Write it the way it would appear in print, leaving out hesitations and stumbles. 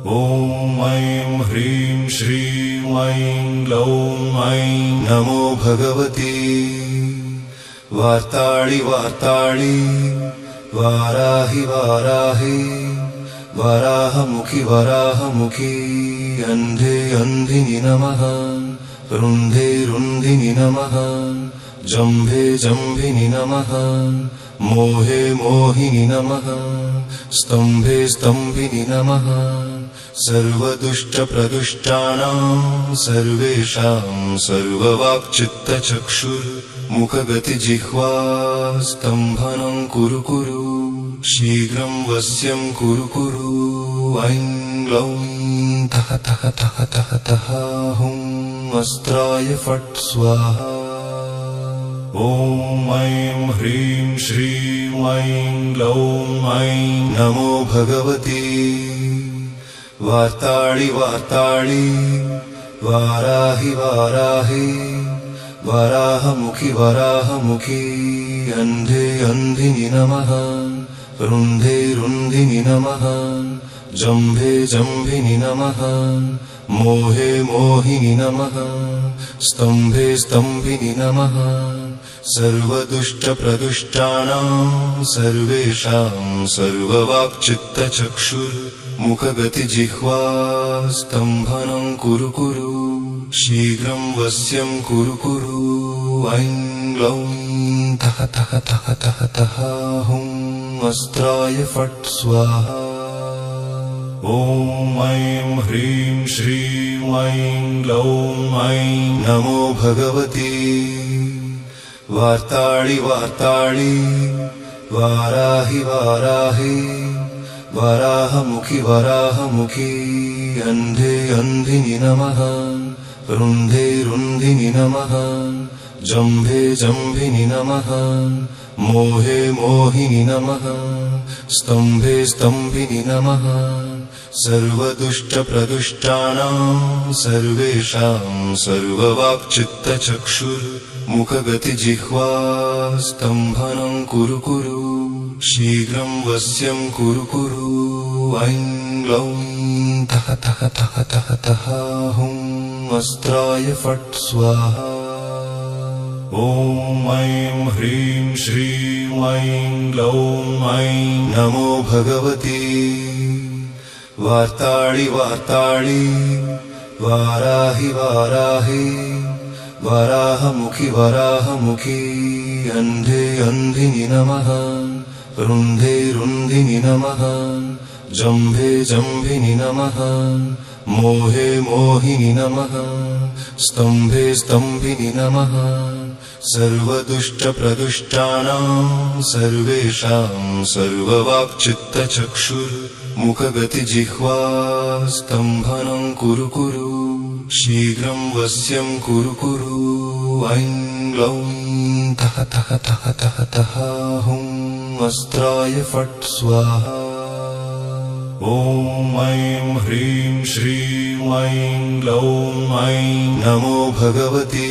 ॐ ऐं ह्रीं श्रीं ऐं ग्लौं ऐं नमो भगवती वार्ताळि वार्ताळि वाराहि वाराहि वराहमुखि वराहमुखि अन्धे अन्धिनि नमः रुन्धे रुन्धिनि नमः जम्भे जम्भिनि नमः मोहे मोहिनि नमः स्तम्भे स्तम्भिनि नमः सर्वदुष्टप्रदुष्टानां सर्वेषां सर्ववाक्चित्तचक्षुर्मुखगतिजिह्वा स्तम्भनं कुरु कुरु शीघ्रं वश्यं कुरु कुरु ऐं ग्लौं तः तः तः तः तः हुं अस्त्राय फट् स्वाहा ॐ ऐं ह्रीं श्रीं ऐं ग्लौं ऐं नमो भगवती वार्ताळि वार्ताळि वाराहि वाराहि वराहमुखि वराहमुखि अन्धे अन्धिनि नमः रुन्धे रुन्धिनि नमः जम्भे जम्भिनि नमः मोहे मोहिनि नमः स्तम्भे स्तम्भिनि नमः सर्वदुष्टप्रदुष्टानां सर्वेषां सर्ववाक्चित्तचक्षुर्मुखगतिजिह्वा स्तम्भनं कुरु कुरु शीघ्रं वश्यं कुरु कुरु ऐं ग्लौं तः तः तः तः तः हुं अस्त्राय फट् स्वाहा ॐ ऐं ह्रीं श्रीं ऐं ग्लौं ऐं नमो भगवती वार्ताळि वार्ताळि वाराहि वाराहि वराहमुखि वराहमुखि अन्धे अन्धिनि नमः रुन्धे रुन्धिनि नमः जम्भे जम्भिनि नमः मोहे मोहिनि नमः स्तम्भे स्तम्भिनि नमः सर्वदुष्टप्रदुष्टानां सर्वेषां सर्ववाक्चित्तचक्षुर्मुखगतिजिह्वा स्तम्भनं कुरु कुरु शीघ्रं वश्यं कुरु कुरु ऐं ग्लौं तः तः तः तः तः हुं अस्त्राय फट् स्वाहा ॐ ऐं ह्रीं श्रीं ऐं ग्लौं ऐं नमो भगवती वार्ताळि वार्ताळि वाराहि वाराहि वराहमुखि वराहमुखि अन्धे अन्धिनि नमः रुन्धे रुन्धिनि नमः जम्भे जम्भिनि नमः मोहे मोहिनि नमः स्तम्भे स्तम्भिनि नमः सर्वदुष्टप्रदुष्टानां सर्वेषां सर्ववाक्चित्तचक्षुर्मुखगतिजिह्वा स्तम्भनं कुरु कुरु शीघ्रं वश्यं कुरु कुरु ऐं ग्लौं तः तः तः तः तः हुं अस्त्राय फट् स्वाहा ॐ ऐं ह्रीं श्रीं ऐं ग्लौं ऐं नमो भगवती